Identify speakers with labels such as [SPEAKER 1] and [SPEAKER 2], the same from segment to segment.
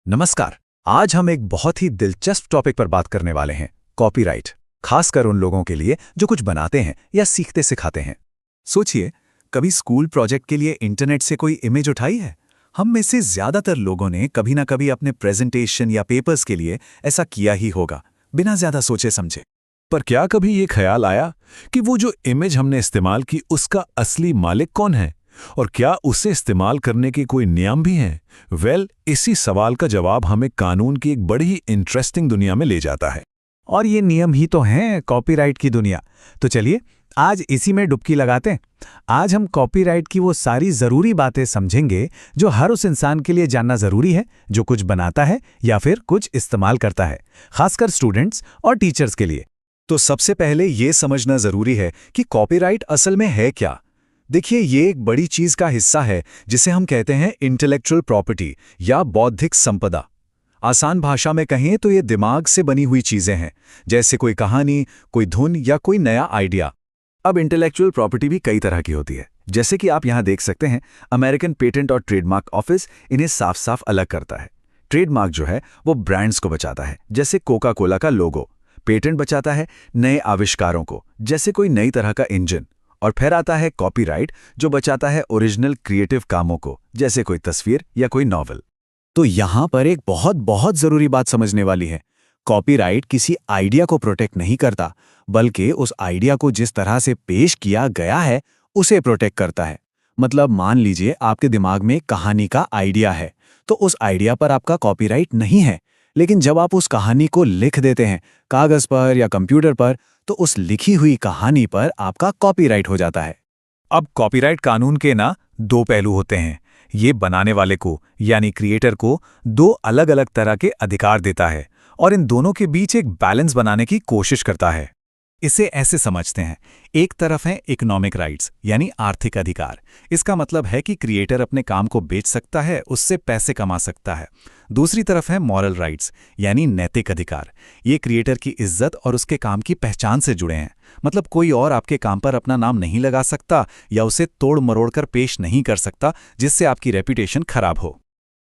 [SPEAKER 1] नमस्कार। आज हम एक बहुत ही दिलचस्प टॉपिक पर बात करने वाले हैं, कॉपीराइट। खासकर उन लोगों के लिए जो कुछ बनाते हैं या सीखते सिखाते हैं। सोचिए, कभी स्कूल प्रोजेक्ट के लिए इंटरनेट से कोई इमेज उठाई है? हम में से ज्यादातर लोगों ने कभी ना कभी अपने प्रेजेंटेशन या पेपर्स के लिए ऐसा किया ही होगा, बिना ज्यादा सोचे समझे।
[SPEAKER 2] पर क्या कभी ये ख्याल आया कि वो जो इमेज हमने इस्तेमाल की उसका असली मालिक कौन है और क्या उसे इस्तेमाल करने के कोई नियम भी हैं? इसी सवाल का जवाब हमें कानून की एक बड़ी ही इंटरेस्टिंग दुनिया में ले जाता है।
[SPEAKER 1] और ये नियम ही तो हैं कॉपीराइट की दुनिया। तो चलिए आज इसी में डुबकी लगाते हैं। आज हम कॉपीराइट की वो सारी ज़रूरी बातें समझेंगे जो हर उस इंसान के लिए जानना ज़रूरी है जो कुछ बनाता है या फिर कुछ इस्तेमाल करता है, खासकर स्टूडेंट्स और टीचर्स के लिए। तो सबसे पहले ये समझना ज़रूरी है कि कॉपीराइट असल में है क्या। देखिए, ये एक बड़ी चीज़ का हिस्सा है जिसे हम कहते हैं इंटेलेक्चुअल प्रॉपर्टी या बौद्धिक संपदा। आसान भाषा में कहें तो ये दिमाग से बनी हुई चीज़ें हैं, जैसे कोई कहानी, कोई धुन या कोई नया आइडिया। अब इंटेलेक्चुअल प्रॉपर्टी भी कई तरह की होती है, जैसे कि आप यहाँ देख सकते हैं। अमेरिकन पेटेंट और ट्रेडमार्क ऑफिस इन्हें साफ साफ अलग करता है। ट्रेडमार्क जो है वो ब्रांड्स को बचाता है, जैसे कोका कोला का लोगो। पेटेंट बचाता है नए आविष्कारों को, जैसे कोई नई तरह का इंजन। और फिर आता है कॉपीराइट, जो बचाता है ओरिजिनल क्रिएटिव कामों को, जैसे कोई तस्वीर या कोई नॉवल। तो यहाँ पर एक बहुत बहुत ज़रूरी बात समझने वाली है। कॉपीराइट किसी आइडिया को प्रोटेक्ट नहीं करता, बल्कि उस आइडिया को जिस तरह से पेश किया गया है उसे प्रोटेक्ट करता है। मतलब मान लीजिए आपके दिमाग में कहानी का आइडिया है, तो उस आइडिया पर आपका कॉपीराइट नहीं है। लेकिन जब आप उस कहानी को लिख देते हैं कागज़ पर या कंप्यूटर पर, तो उस लिखी हुई कहानी पर आपका कॉपीराइट हो जाता है। अब कॉपीराइट कानून के ना दो पहलू होते हैं। ये बनाने वाले को यानी क्रिएटर को दो अलग अलग तरह के अधिकार देता है और इन दोनों के बीच एक बैलेंस बनाने की कोशिश करता है। इसे ऐसे समझते हैं, एक तरफ है इकोनॉमिक राइट्स यानी आर्थिक अधिकार। इसका मतलब है कि क्रिएटर अपने काम को बेच सकता है, उससे पैसे कमा सकता है। दूसरी तरफ है मॉरल राइट्स यानी नैतिक अधिकार। ये क्रिएटर की इज्जत और उसके काम की पहचान से जुड़े हैं। मतलब कोई और आपके काम पर अपना नाम नहीं लगा सकता या उसे तोड़ मरोड़ कर पेश नहीं कर सकता, जिससे आपकी रेपुटेशन खराब हो।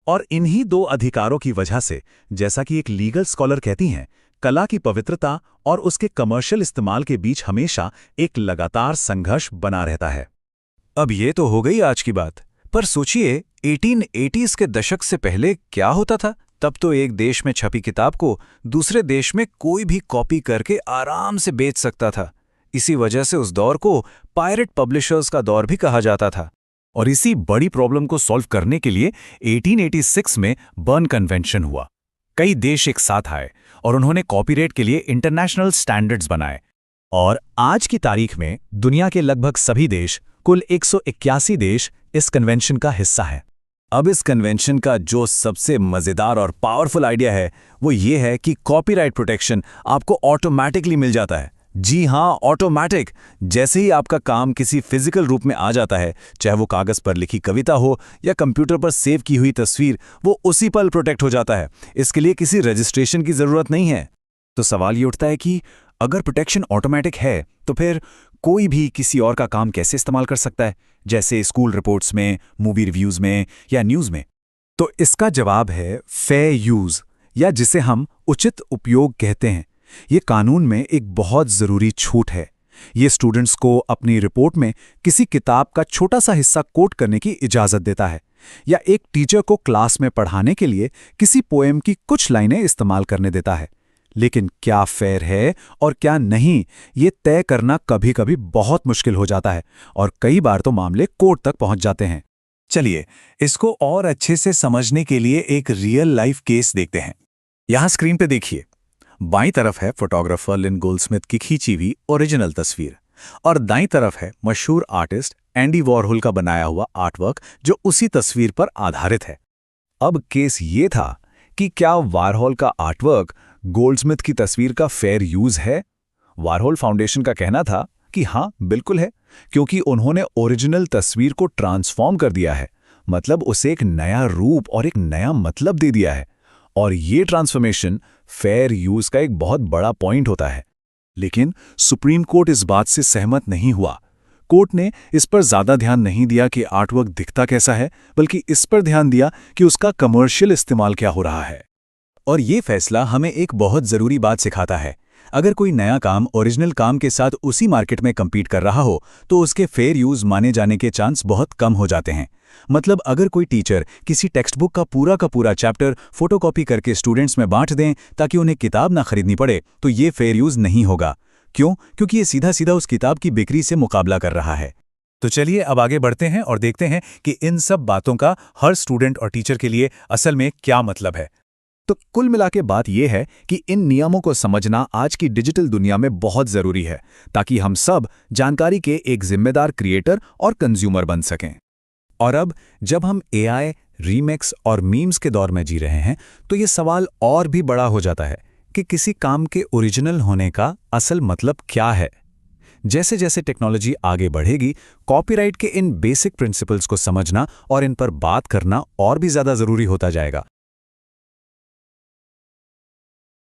[SPEAKER 1] और इन्हीं दो अधिकारों की वजह से, जैसा कि एक लीगल स्कॉलर कहती हैं, कला की पवित्रता और उसके कमर्शियल इस्तेमाल के बीच हमेशा एक लगातार संघर्ष बना रहता है। अब ये तो हो गई आज की बात, पर सोचिए 1880s के दशक से पहले क्या होता था। तब तो एक देश में छपी किताब को दूसरे देश में कोई भी कॉपी करके आराम से बेच सकता था। इसी वजह से उस दौर को पायरेट पब्लिशर्स का दौर भी कहा जाता था। और इसी बड़ी प्रॉब्लम को सॉल्व करने के लिए 1886 में बर्न कन्वेंशन हुआ। कई देश एक साथ आए और उन्होंने कॉपीराइट के लिए इंटरनेशनल स्टैंडर्ड्स बनाए। और आज की तारीख में दुनिया के लगभग सभी देश, कुल 181 देश, इस कन्वेंशन का हिस्सा हैं। अब इस कन्वेंशन का जो सबसे मज़ेदार और पावरफुल आइडिया है वो ये है कि कॉपीराइट प्रोटेक्शन आपको ऑटोमैटिकली मिल जाता है। जी हाँ, ऑटोमैटिक। जैसे ही आपका काम किसी फिजिकल रूप में आ जाता है, चाहे वो कागज़ पर लिखी कविता हो या कंप्यूटर पर सेव की हुई तस्वीर, वो उसी पल प्रोटेक्ट हो जाता है। इसके लिए किसी रजिस्ट्रेशन की ज़रूरत नहीं है। तो सवाल ये उठता है कि अगर प्रोटेक्शन ऑटोमैटिक है तो फिर कोई भी किसी और का काम कैसे इस्तेमाल कर सकता है, जैसे स्कूल रिपोर्ट्स में, मूवी रिव्यूज़ में या न्यूज़ में? तो इसका जवाब है फेयर यूज़, या जिसे हम उचित उपयोग कहते हैं। ये कानून में एक बहुत ज़रूरी छूट है। ये स्टूडेंट्स को अपनी रिपोर्ट में किसी किताब का छोटा सा हिस्सा कोट करने की इजाज़त देता है, या एक टीचर को क्लास में पढ़ाने के लिए किसी पोएम की कुछ लाइनें इस्तेमाल करने देता है। लेकिन क्या फेयर है और क्या नहीं, ये तय करना कभी कभी बहुत मुश्किल हो जाता है और कई बार तो मामले कोर्ट तक पहुंच जाते हैं। चलिए इसको और अच्छे से समझने के लिए एक रियल लाइफ केस देखते हैं। यहाँ स्क्रीन पे देखिए, बाईं तरफ है फोटोग्राफर लिन गोल्डस्मिथ की खींची हुई ओरिजिनल तस्वीर और दाईं तरफ है मशहूर आर्टिस्ट एंडी वॉरहोल का बनाया हुआ आर्टवर्क जो उसी तस्वीर पर आधारित है। अब केस ये था कि क्या वारहोल का आर्टवर्क गोल्डस्मिथ की तस्वीर का फेयर यूज है? वारहोल फाउंडेशन का कहना था कि हाँ बिल्कुल है, क्योंकि उन्होंने ओरिजिनल तस्वीर को ट्रांसफॉर्म कर दिया है, मतलब उसे एक नया रूप और एक नया मतलब दे दिया है। और ये ट्रांसफॉर्मेशन फेयर यूज का एक बहुत बड़ा पॉइंट होता है। लेकिन सुप्रीम कोर्ट इस बात से सहमत नहीं हुआ।
[SPEAKER 2] कोर्ट ने इस पर ज़्यादा ध्यान नहीं दिया कि आर्टवर्क दिखता कैसा है, बल्कि इस पर ध्यान दिया कि उसका कमर्शियल इस्तेमाल क्या हो रहा है।
[SPEAKER 1] और ये फैसला हमें एक बहुत ज़रूरी बात सिखाता है। अगर कोई नया काम ओरिजिनल काम के साथ उसी मार्केट में कम्पीट कर रहा हो तो उसके फेयर यूज़ माने जाने के चांस बहुत कम हो जाते हैं। मतलब अगर कोई टीचर किसी टेक्स्ट बुक का पूरा चैप्टर फोटोकॉपी करके स्टूडेंट्स में बांट दें ताकि उन्हें किताब ना खरीदनी पड़े, तो ये फेयर यूज़ नहीं होगा। क्यों? क्योंकि ये सीधा सीधा उस किताब की बिक्री से मुकाबला कर रहा है। तो चलिए अब आगे बढ़ते हैं और देखते हैं कि इन सब बातों का हर स्टूडेंट और टीचर के लिए असल में क्या मतलब है। तो कुल मिला के बात यह है कि इन नियमों को समझना आज की डिजिटल दुनिया में बहुत ज़रूरी है, ताकि हम सब जानकारी के एक जिम्मेदार क्रिएटर और कंज्यूमर बन सकें। और अब जब हम एआई, रीमिक्स और मीम्स के दौर में जी रहे हैं, तो ये सवाल और भी बड़ा हो जाता है कि किसी काम के ओरिजिनल होने का असल मतलब क्या है। जैसे जैसे टेक्नोलॉजी आगे बढ़ेगी, कॉपीराइट के इन बेसिक प्रिंसिपल्स को समझना और इन पर बात करना और भी ज़्यादा ज़रूरी होता जाएगा।